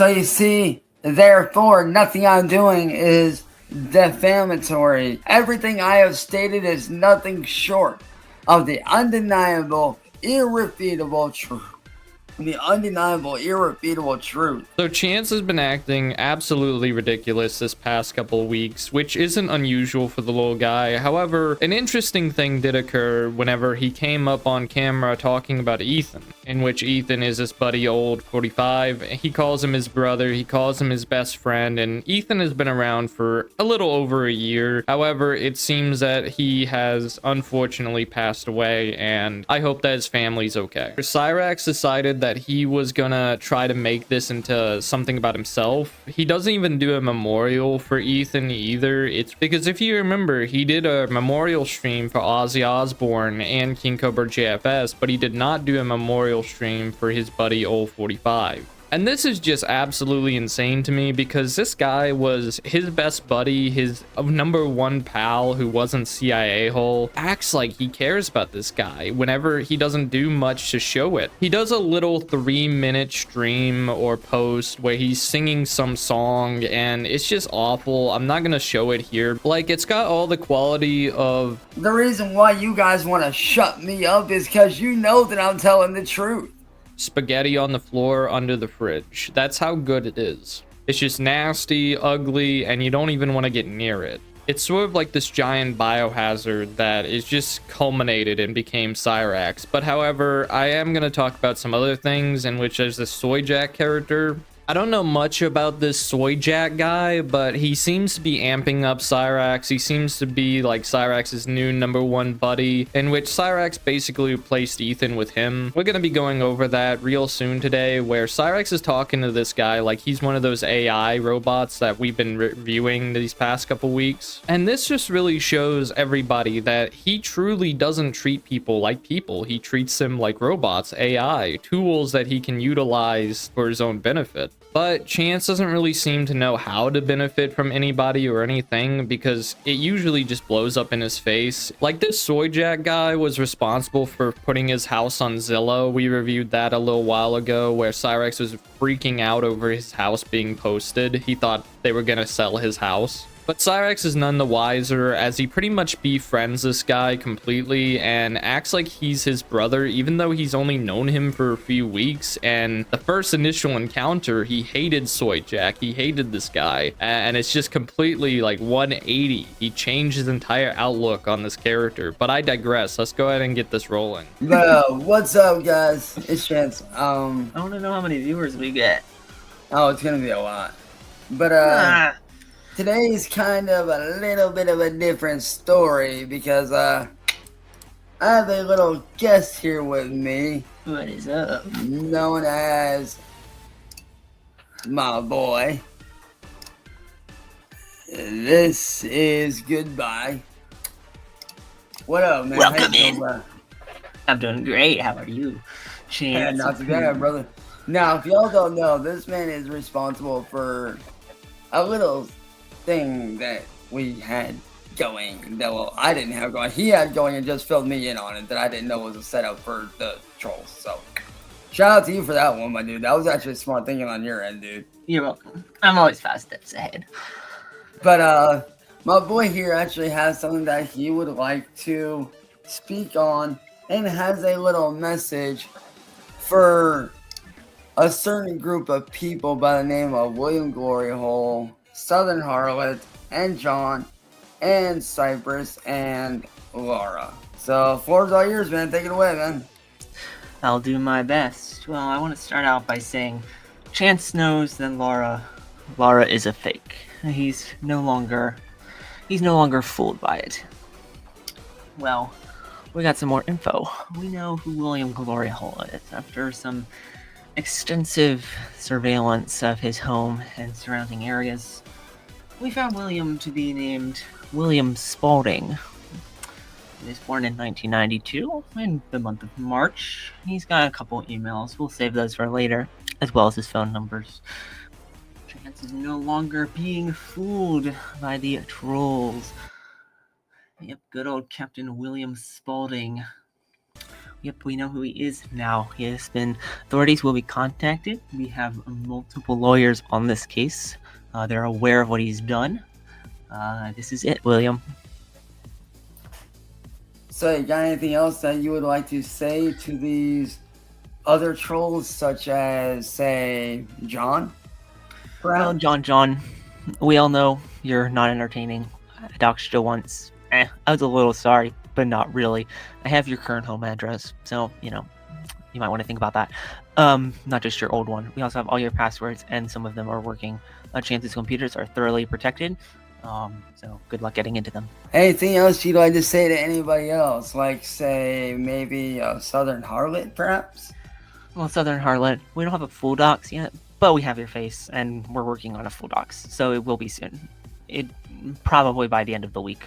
So you see, therefore, nothing I'm doing is defamatory. Everything I have stated is nothing short of the undeniable, irrefutable truth. The undeniable, irrefutable truth. So Chance has been acting absolutely ridiculous this past couple of weeks, which isn't unusual for the little guy. However, an interesting thing did occur whenever he came up on camera talking about Ethan, in which Ethan is his buddy old 45. He calls him his brother, he calls him his best friend, and Ethan has been around for a little over a year. However, it seems that he has unfortunately passed away, and I hope that his family's okay. Cyraxx decided that he was gonna try to make this into something about himself. He doesn't even do a memorial for Ethan either. It's because if you remember, he did a memorial stream for Ozzy Osbourne and King Cobra JFS, but he did not do a memorial stream for his buddy old 45. And this is just absolutely insane to me because this guy was his best buddy, his #1 pal who wasn't CIA hole, acts like he cares about this guy whenever he doesn't do much to show it. He does a little 3-minute stream or post where he's singing some song and it's just awful. I'm not gonna show it here. Like, it's got all the quality of... The reason why you guys want to shut me up is because you know that I'm telling the truth. Spaghetti on the floor under the fridge. That's how good it is. It's just nasty, ugly, and you don't even want to get near it. It's sort of like this giant biohazard that is just culminated and became Cyraxx. But however, I am going to talk about some other things in which there's this Soy Jack character. I don't know much about this Soy Jack guy, but he seems to be amping up Cyraxx. He seems to be like Cyraxx's new #1 buddy, in which Cyraxx basically replaced Ethan with him. We're going to be going over that real soon today, where Cyraxx is talking to this guy like he's one of those AI robots that we've been reviewing these past couple weeks. And this just really shows everybody that he truly doesn't treat people like people. He treats them like robots, AI, tools that he can utilize for his own benefit. But Chance doesn't really seem to know how to benefit from anybody or anything because it usually just blows up in his face. Like, this Soy Jack guy was responsible for putting his house on Zillow. We reviewed that a little while ago where Cyraxx was freaking out over his house being posted. He thought they were gonna sell his house. But Cyraxx is none the wiser as he pretty much befriends this guy completely and acts like he's his brother even though he's only known him for a few weeks. And the first initial encounter, he hated Soy Jack. He hated this guy. And it's just completely like 180. He changed his entire outlook on this character. But I digress. Let's go ahead and get this rolling. What's up, guys? It's Chance. I want to know how many viewers we get. Oh, it's gonna be a lot. But today's kind of a little bit of a different story because I have a little guest here with me. What is up? Known as my boy. This is Goodbye. What up, man? Welcome in. I'm doing great. How are you? Yeah, not too bad, brother. Now, if y'all don't know, this man is responsible for a little thing that we had going that, well, I didn't have going. He had going and just filled me in on it that I didn't know was a setup for the trolls. So shout out to you for that one, my dude. That was actually smart thinking on your end, dude. You're welcome. I'm always 5 steps ahead. But my boy here actually has something that he would like to speak on and has a little message for a certain group of people by the name of William Glory Hole, Southern Harlot, and John, and Cypress, and Laura. So, floor's all yours, man. Take it away, man. I'll do my best. Well, I want to start out by saying Chance knows that Laura is a fake. He's no longer fooled by it. Well, we got some more info. We know who William Glory Hole is after some extensive surveillance of his home and surrounding areas. We found William to be named William Spaulding. He was born in 1992, in the month of March. He's got a couple emails. We'll save those for later, as well as his phone numbers. Chance is no longer being fooled by the trolls. Yep, good old Captain William Spaulding Yep, we know who he is now. He has been. Authorities will be contacted. We have multiple lawyers on this case. They're aware of what he's done. This is it, William. So, you got anything else that you would like to say to these other trolls, such as, say, John? Well, John, we all know you're not entertaining. I doxed you once. I was a little sorry, but not really. I have your current home address, so, you might want to think about that. Not just your old one. We also have all your passwords, and some of them are working. Chance's computers are thoroughly protected, so good luck getting into them. Anything else you'd like to say to anybody else? Like, say, maybe a Southern Harlot, perhaps? Well, Southern Harlot, we don't have a full docs yet, but we have your face, and we're working on a full docs, so it will be soon. It probably by the end of the week.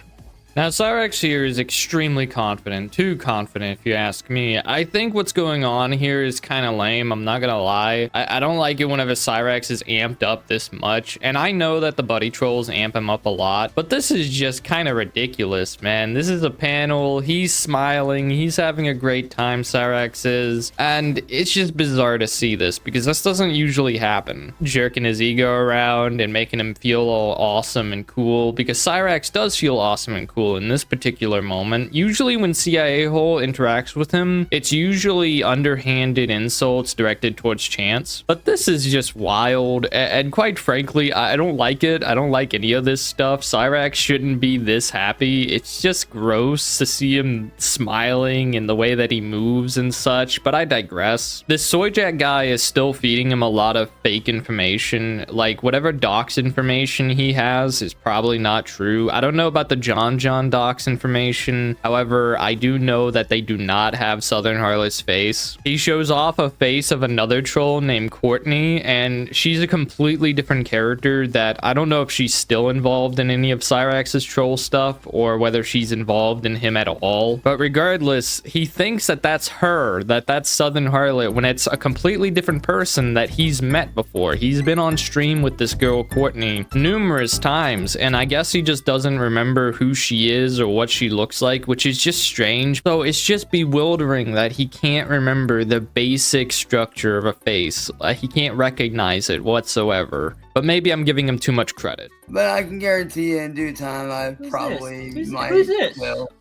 Now, Cyraxx here is extremely confident, too confident if you ask me. I think what's going on here is kind of lame, I'm not gonna lie. I don't like it whenever Cyraxx is amped up this much, and I know that the buddy trolls amp him up a lot, but this is just kind of ridiculous, man. This is a panel, he's smiling, he's having a great time, Cyraxx is, and it's just bizarre to see this, because this doesn't usually happen. Jerking his ego around and making him feel all awesome and cool, because Cyraxx does feel awesome and cool in this particular moment. Usually when CIA Hole interacts with him, it's usually underhanded insults directed towards Chance, but this is just wild, and quite frankly, I don't like it. I don't like any of this stuff. Cyraxx shouldn't be this happy. It's just gross to see him smiling and the way that he moves and such, but I digress. This Soy Jack guy is still feeding him a lot of fake information. Like, whatever docs information he has is probably not true. I don't know about the John docs information. However, I do know that they do not have Southern Harlot's face. He shows off a face of another troll named Courtney, and she's a completely different character that I don't know if she's still involved in any of Cyraxx's troll stuff or whether she's involved in him at all. But regardless, he thinks that that's her, that's Southern Harlot, when it's a completely different person that he's met before. He's been on stream with this girl Courtney numerous times, and I guess he just doesn't remember who she is or what she looks like, which is just strange. So it's just bewildering that he can't remember the basic structure of a face. He can't recognize it whatsoever. But maybe I'm giving him too much credit. But I can guarantee you in due time I probably might. Who's this? Will.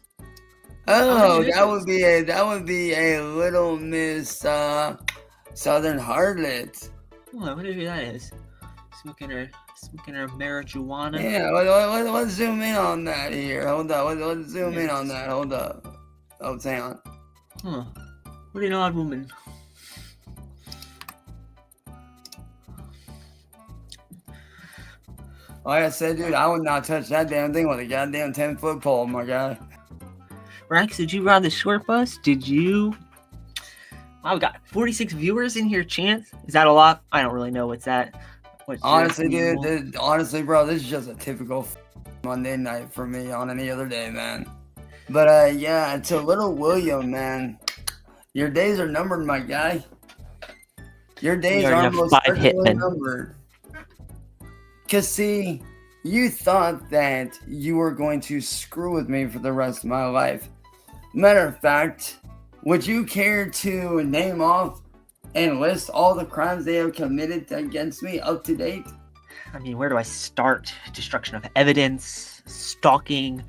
Oh, that would be a little Miss Southern Harlot. Oh, what is that is? Smoking her marijuana. Yeah, let's zoom in on that here. Hold up, let's zoom in on that. Hold up. Oh, hang on. Huh. What an odd woman. Like I said, dude, I would not touch that damn thing with a goddamn 10-foot pole, my guy. Rax, did you ride the short bus? Did you? Wow, we got 46 viewers in here, Chance. Is that a lot? I don't really know what's that. Honestly, dude, honestly, bro, this is just a typical Monday night for me on any other day, man. But, yeah, to little William, man, your days are numbered, my guy. Your days are almost certainly numbered. Because, see, you thought that you were going to screw with me for the rest of my life. Matter of fact, would you care to name off and list all the crimes they have committed against me up to date? I mean, where do I start? Destruction of evidence, stalking.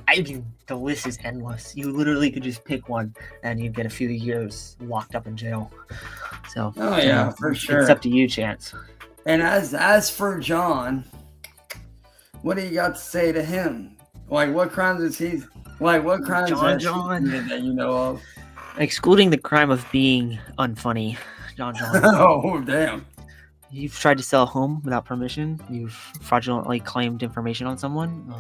I mean, the list is endless. You literally could just pick one and you'd get a few years locked up in jail. So, oh yeah, for sure. It's up to you, Chance. And as for John, what do you got to say to him? Like, what crimes is he? Like, what crimes John that you know of? Excluding the crime of being unfunny, John. Oh, damn. You've tried to sell a home without permission. You've fraudulently claimed information on someone.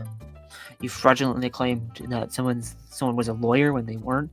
You've fraudulently claimed that someone was a lawyer when they weren't.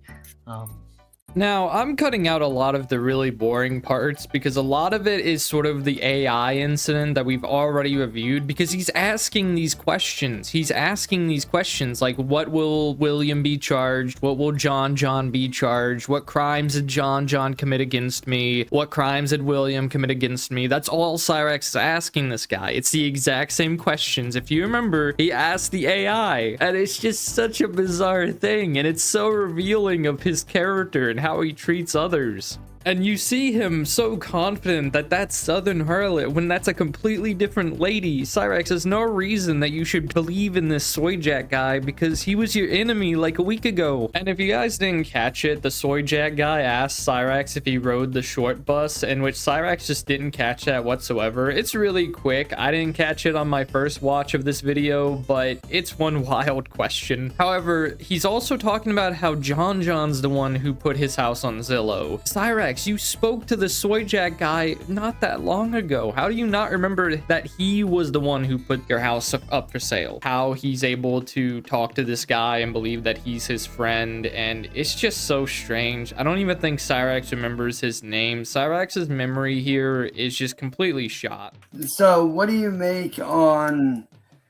Now, I'm cutting out a lot of the really boring parts because a lot of it is sort of the AI incident that we've already reviewed, because he's asking these questions. He's asking these questions like, what will William be charged? What will John be charged? What crimes did John commit against me? What crimes did William commit against me? That's all Cyraxx is asking this guy. It's the exact same questions. If you remember, he asked the AI, and it's just such a bizarre thing, and it's so revealing of his character and how he treats others. And you see him so confident that that's Southern Harlot when that's a completely different lady. Cyraxx, there's no reason that you should believe in this Soy Jack guy because he was your enemy like a week ago. And if you guys didn't catch it, the Soy Jack guy asked Cyraxx if he rode the short bus, in which Cyraxx just didn't catch that whatsoever. It's really quick. I didn't catch it on my first watch of this video, but it's one wild question. However, he's also talking about how John's the one who put his house on Zillow. Cyraxx, you spoke to the Soy Jack guy not that long ago. How do you not remember that he was the one who put your house up for sale? How he's able to talk to this guy and believe that he's his friend, and it's just so strange. I don't even think Cyraxx remembers his name. Cyraxx's memory here is just completely shot. So what do you make on...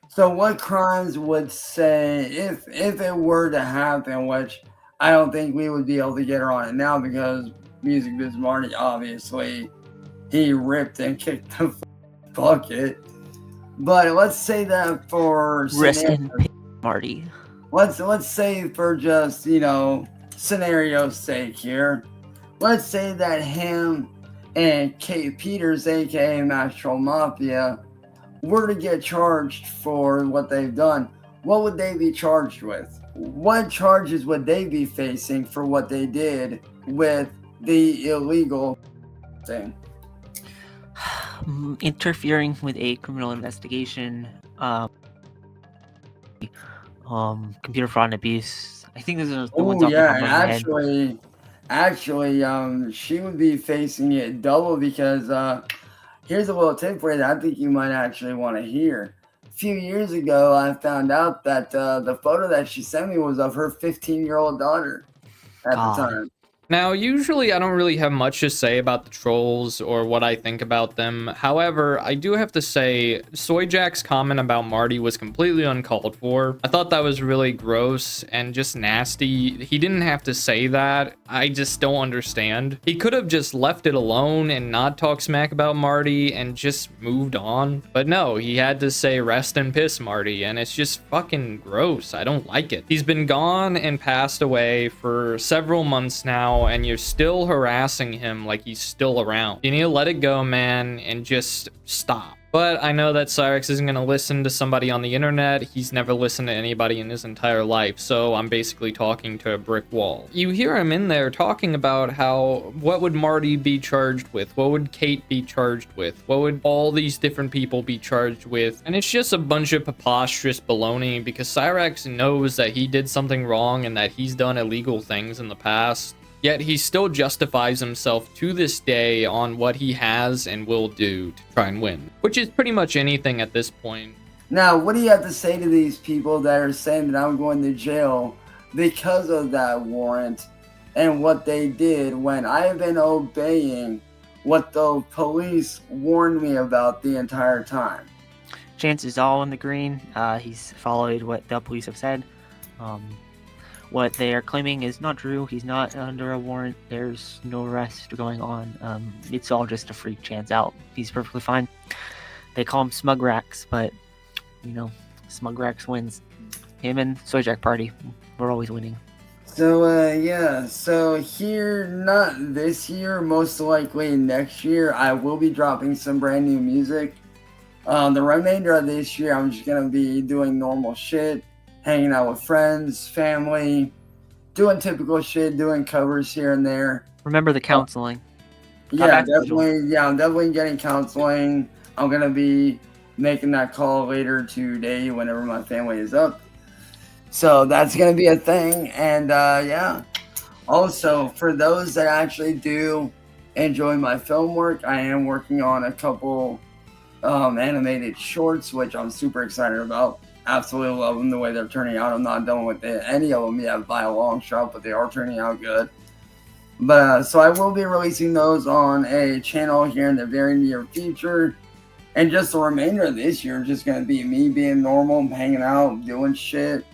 So what crimes would say, if it were to happen, which I don't think we would be able to get her on it now because Music Biz Marty, obviously, he ripped and kicked the bucket. But let's say that for Rest in peace, Marty. Let's say for just, scenario's sake here. Let's say that him and Kate Peters, aka Mastro Mafia, were to get charged for what they've done. What would they be charged with? What charges would they be facing for what they did with the illegal thing? Interfering with a criminal investigation, computer fraud and abuse. I think those are the ones. Oh yeah, and actually, she would be facing it double because here's a little tip for you that I think you might actually want to hear. A few years ago, I found out that the photo that she sent me was of her 15-year-old daughter at the time. Now, usually I don't really have much to say about the trolls or what I think about them. However, I do have to say Soy Jack's comment about Marty was completely uncalled for. I thought that was really gross and just nasty. He didn't have to say that. I just don't understand. He could have just left it alone and not talk smack about Marty and just moved on. But no, he had to say rest in piss Marty, and it's just fucking gross. I don't like it. He's been gone and passed away for several months now, and you're still harassing him like he's still around. You need to let it go, man, and just stop. But I know that Cyraxx isn't going to listen to somebody on the internet. He's never listened to anybody in his entire life, so I'm basically talking to a brick wall. You hear him in there talking about how, what would Marty be charged with? What would Kate be charged with? What would all these different people be charged with? And it's just a bunch of preposterous baloney because Cyraxx knows that he did something wrong and that he's done illegal things in the past. Yet he still justifies himself to this day on what he has and will do to try and win, which is pretty much anything at this point. Now, what do you have to say to these people that are saying that I'm going to jail because of that warrant and what they did when I have been obeying what the police warned me about the entire time? Chance is all in the green. He's followed what the police have said. What they are claiming is not true. He's not under a warrant. There's no arrest going on. It's all just a freak Chance out. He's perfectly fine. They call him Cyraxx, but, Cyraxx wins. Him and Soy Jack party, we're always winning. So, yeah. So here, not this year, most likely next year, I will be dropping some brand new music. The remainder of this year, I'm just going to be doing normal shit. Hanging out with friends, family, doing typical shit, doing covers here and there. Remember the counseling. Yeah, definitely. Yeah, I'm definitely getting counseling. I'm going to be making that call later today whenever my family is up. So that's going to be a thing. And yeah, also for those that actually do enjoy my film work, I am working on a couple animated shorts, which I'm super excited about. Absolutely love them the way they're turning out. I'm not done with any of them yet by a long shot, but they are turning out good. But so I will be releasing those on a channel here in the very near future. And just the remainder of this year is just going to be me being normal, hanging out, doing shit,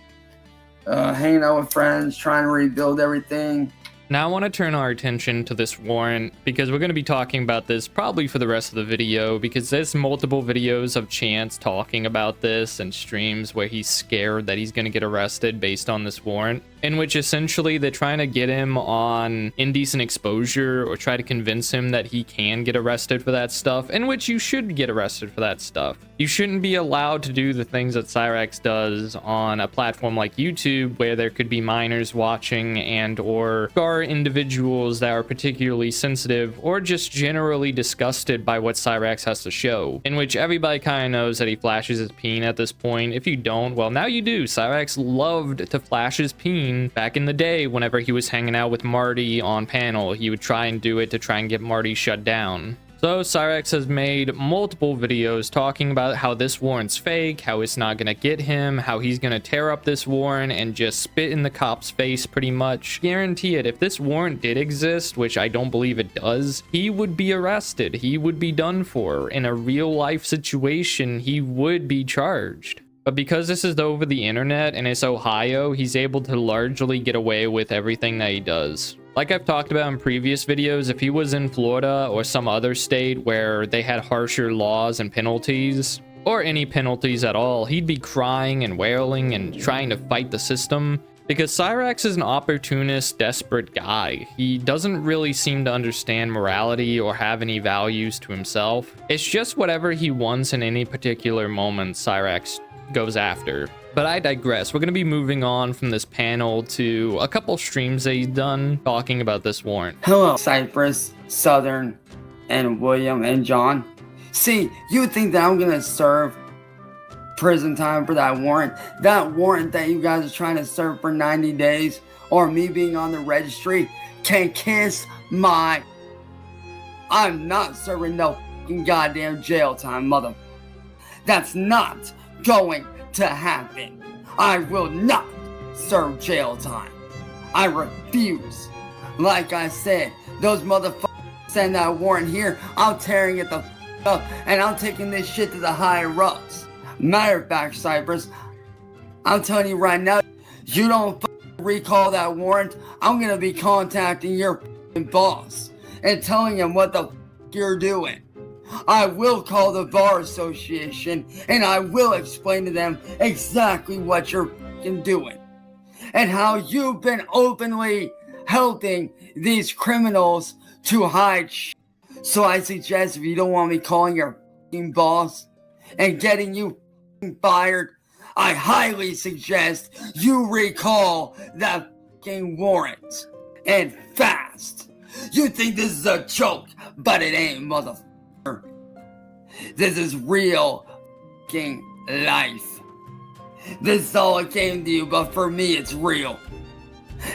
hanging out with friends, trying to rebuild everything. Now I want to turn our attention to this warrant because we're going to be talking about this probably for the rest of the video, because there's multiple videos of Chance talking about this and streams where he's scared that he's going to get arrested based on this warrant, in which essentially they're trying to get him on indecent exposure or try to convince him that he can get arrested for that stuff, in which you should get arrested for that stuff. You shouldn't be allowed to do the things that Cyraxx does on a platform like YouTube, where there could be minors watching and or individuals that are particularly sensitive or just generally disgusted by what Cyraxx has to show, in which everybody kind of knows that he flashes his peen at this point. If you don't, well, now you do. Cyraxx loved to flash his peen back in the day whenever he was hanging out with Marty on panel. He would try and do it to try and get Marty shut down. So Cyraxx has made multiple videos talking about how this warrant's fake, how it's not gonna get him, how he's gonna tear up this warrant and just spit in the cop's face pretty much. Guarantee it, if this warrant did exist, which I don't believe it does, he would be arrested. He would be done for. In a real life situation, he would be charged. But because this is over the internet and it's Ohio, he's able to largely get away with everything that he does. Like I've talked about in previous videos, if he was in Florida or some other state where they had harsher laws and penalties, or any penalties at all, he'd be crying and wailing and trying to fight the system. Because Cyraxx is an opportunist, desperate guy. He doesn't really seem to understand morality or have any values to himself. It's just whatever he wants in any particular moment Cyraxx goes after. But I digress. We're going to be moving on from this panel to a couple streams that he's done talking about this warrant. Hello, Cypress, Southern, and William, and John. See, you think that I'm going to serve prison time for that warrant? That warrant that you guys are trying to serve for 90 days, or me being on the registry, can kiss my... I'm not serving no fucking goddamn jail time, mother. That's not going to happen. I will not serve jail time. I refuse. Like I said, those motherfuckers send that warrant here, I'm tearing it the up and I'm taking this shit to the higher ups. Matter of fact, Cypress, I'm telling you right now, you don't recall that warrant, I'm gonna be contacting your boss and telling him what the you're doing. I will call the Bar Association and I will explain to them exactly what you're doing and how you've been openly helping these criminals to hide shit. So I suggest, if you don't want me calling your boss and getting you fired, I highly suggest you recall that warrant, and fast. You think this is a joke, but it ain't, motherfucker. This is real life. This is all it came to you, but for me it's real.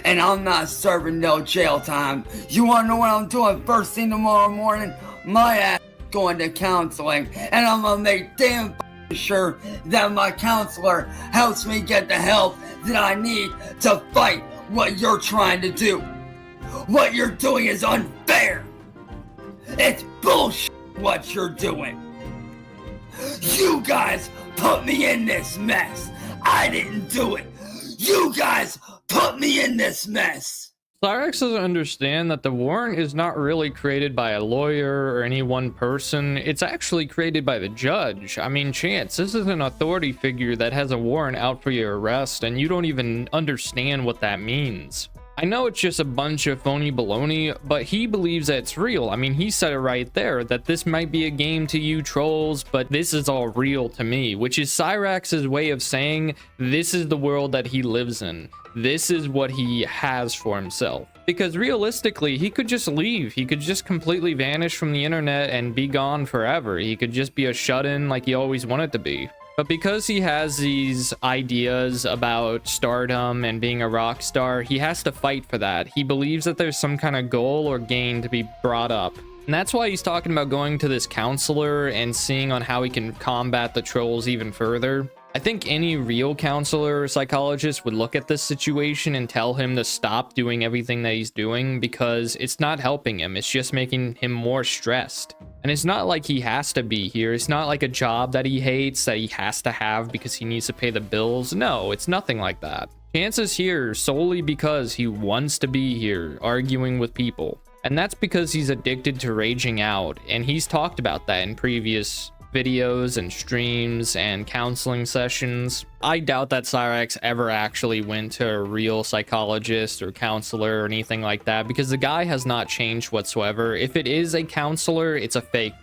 And I'm not serving no jail time. You wanna know what I'm doing first thing tomorrow morning? My ass going to counseling, and I'm gonna make damn sure that my counselor helps me get the help that I need to fight what you're trying to do. What you're doing is unfair. It's bullshit what you're doing. You guys put me in this mess. I didn't do it. You guys put me in this mess. Cyraxx doesn't understand that the warrant is not really created by a lawyer or any one person. It's actually created by the judge. I mean, Chance, this is an authority figure that has a warrant out for your arrest, and you don't even understand what that means. I know it's just a bunch of phony baloney, but he believes that it's real. I mean, he said it right there, that this might be a game to you trolls, but this is all real to me, which is Cyraxx's way of saying this is the world that he lives in. This is what he has for himself. Because realistically, he could just leave. He could just completely vanish from the internet and be gone forever. He could just be a shut-in like he always wanted to be. But because he has these ideas about stardom and being a rock star, he has to fight for that. He believes that there's some kind of goal or gain to be brought up. And that's why he's talking about going to this counselor and seeing on how he can combat the trolls even further. I think any real counselor or psychologist would look at this situation and tell him to stop doing everything that he's doing because it's not helping him. It's just making him more stressed. And it's not like he has to be here. It's not like a job that he hates that he has to have because he needs to pay the bills. No, it's nothing like that. Chance is here solely because he wants to be here, arguing with people. And that's because he's addicted to raging out. And he's talked about that in previous videos and streams and counseling sessions. I doubt that Cyraxx ever actually went to a real psychologist or counselor or anything like that because the guy has not changed whatsoever. If it is a counselor, it's a fake.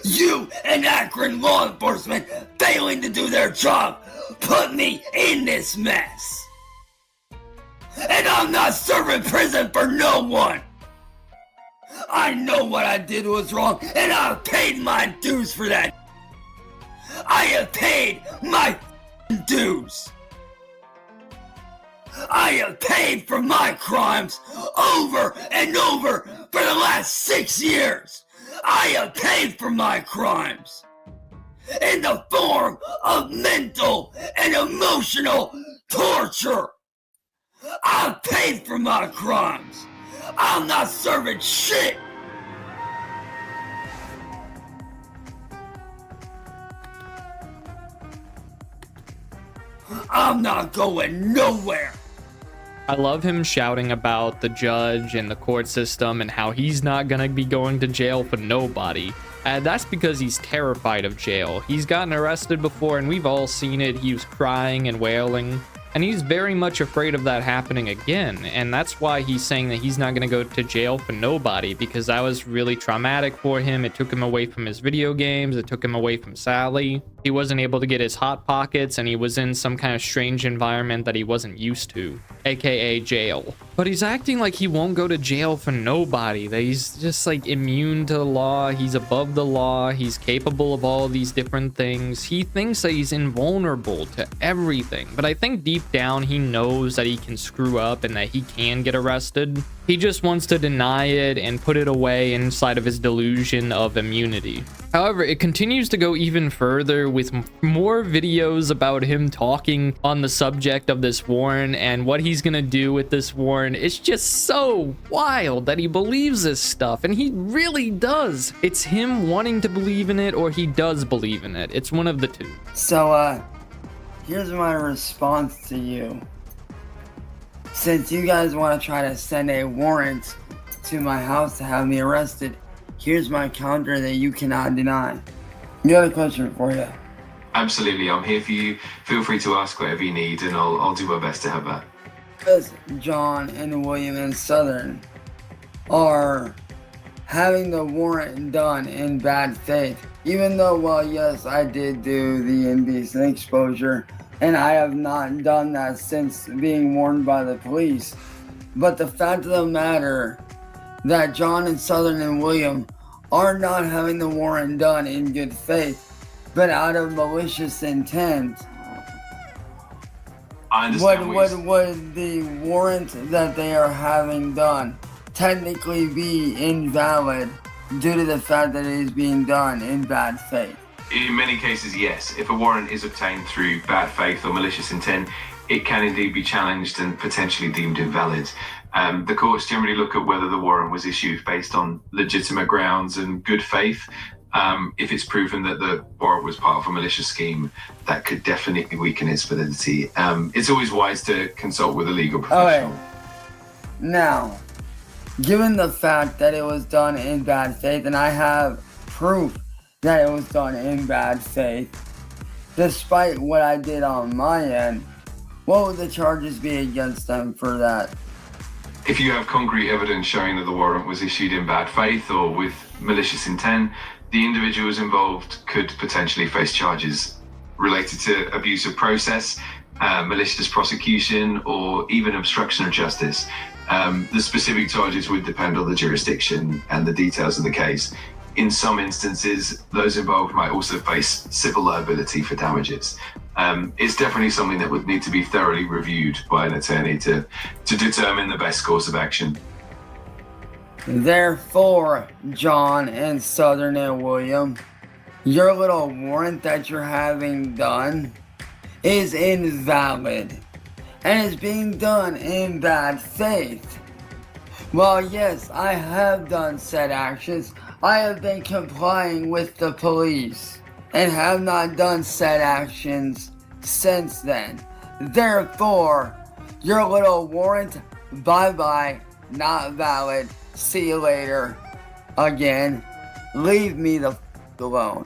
You and Akron law enforcement failing to do their job put me in this mess. And I'm not serving prison for no one. I know what I did was wrong and I paid my dues for that. I have paid my dues. I have paid for my crimes over and over for the last 6 years. I have paid for my crimes in the form of mental and emotional torture. I've paid for my crimes. I'm not serving shit. I'm not going nowhere. I love him shouting about the judge and the court system and how he's not gonna be going to jail for nobody. And that's because he's terrified of jail. He's gotten arrested before and we've all seen it. He was crying and wailing. And he's very much afraid of that happening again. And that's why he's saying that he's not going to go to jail for nobody, because that was really traumatic for him. It took him away from his video games. It took him away from Sally. He wasn't able to get his hot pockets, and he was in some kind of strange environment that he wasn't used to, aka jail. But he's acting like he won't go to jail for nobody, that he's just like immune to the law. He's above the law. He's capable of all these different things. He thinks that he's invulnerable to everything. But I think deep down he knows that he can screw up and that he can get arrested. He just wants to deny it and put it away inside of his delusion of immunity. However, it continues to go even further with more videos about him talking on the subject of this warrant and what he's gonna do with this warrant. It's just so wild that he believes this stuff, and he really does. It's him wanting to believe in it, or he does believe in it. It's one of the two. So, here's my response to you. Since you guys want to try to send a warrant to my house to have me arrested, here's my counter that you cannot deny. Got a question for you. Absolutely, I'm here for you. Feel free to ask whatever you need, and I'll do my best to have that. Because John and William and Southern are having the warrant done in bad faith, even though, well, yes, I did do the indecent exposure, and I have not done that since being warned by the police. But the fact of the matter that John and Southern and William are not having the warrant done in good faith, but out of malicious intent. I understand. Would the warrant that they are having done technically be invalid due to the fact that it is being done in bad faith? In many cases, yes. If a warrant is obtained through bad faith or malicious intent, it can indeed be challenged and potentially deemed invalid. The courts generally look at whether the warrant was issued based on legitimate grounds and good faith. If it's proven that the warrant was part of a malicious scheme, that could definitely weaken its validity. It's always wise to consult with a legal professional. Okay. Now, given the fact that it was done in bad faith, and I have proof that it was done in bad faith, despite what I did on my end, what would the charges be against them for that? If you have concrete evidence showing that the warrant was issued in bad faith or with malicious intent, the individuals involved could potentially face charges related to abuse of process, malicious prosecution, or even obstruction of justice. The specific charges would depend on the jurisdiction and the details of the case. In some instances, those involved might also face civil liability for damages. It's definitely something that would need to be thoroughly reviewed by an attorney to determine the best course of action. Therefore, John and Southern and William, your little warrant that you're having done is invalid and is being done in bad faith. While yes, I have done said actions, I have been complying with the police and have not done said actions since then. Therefore, your little warrant, bye-bye, not valid, see you later. Again, leave me the f*** alone.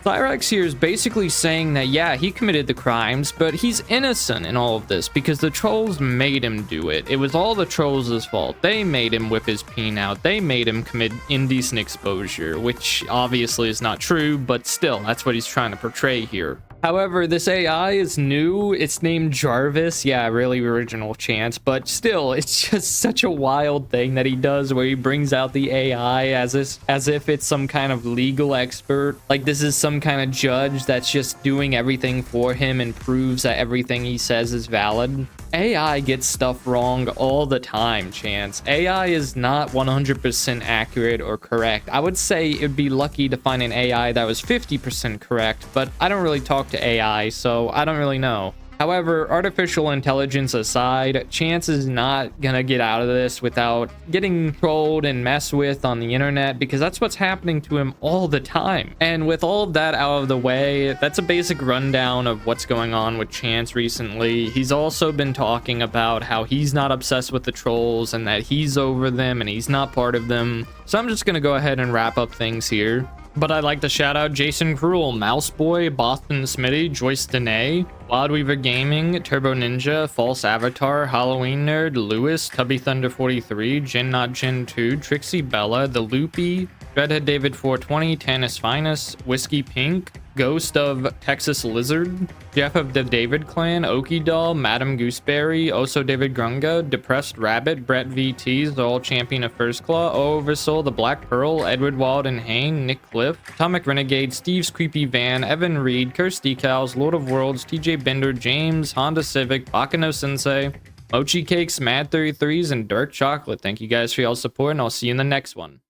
Cyraxx here is basically saying that, yeah, he committed the crimes, but he's innocent in all of this because the trolls made him do it. It was all the trolls' fault. They made him whip his peen out. They made him commit indecent exposure, which obviously is not true, but still, that's what he's trying to portray here. However, this AI is new. It's named Jarvis. Yeah, really original Chance, but still, it's just such a wild thing that he does where he brings out the AI as if it's some kind of legal expert. Like this is some kind of judge that's just doing everything for him and proves that everything he says is valid. AI gets stuff wrong all the time, Chance. AI is not 100% accurate or correct. I would say it'd be lucky to find an AI that was 50% correct, but I don't really talk to AI, so I don't really know. However, artificial intelligence aside, Chance is not gonna get out of this without getting trolled and messed with on the internet because that's what's happening to him all the time. And with all of that out of the way, that's a basic rundown of what's going on with Chance recently. He's also been talking about how he's not obsessed with the trolls and that he's over them and he's not part of them. So I'm just gonna go ahead and wrap up things here. But I'd like to shout out Jason Cruel, Mouseboy, Boston Smitty, Joyce Danae, Wildweaver Gaming, Turbo Ninja, False Avatar, Halloween Nerd, Lewis, Tubby Thunder 43, Jin Not Jin 2, Trixie Bella, The Loopy, Redhead David 420, Tanis Finest, Whiskey Pink, Ghost of Texas Lizard, Jeff of the David Clan, Okie Doll, Madam Gooseberry, Oso David Grunga, Depressed Rabbit, Brett VTs, the All Champion of First Claw, Oversoul, The Black Pearl, Edward Walden Hain, Nick Cliff, Atomic Renegade, Steve's Creepy Van, Evan Reed, Kirsty Cows, Lord of Worlds, TJ Bender, James, Honda Civic, Bakano Sensei, Mochi Cakes, Mad 33s, and Dark Chocolate. Thank you guys for y'all's support, and I'll see you in the next one.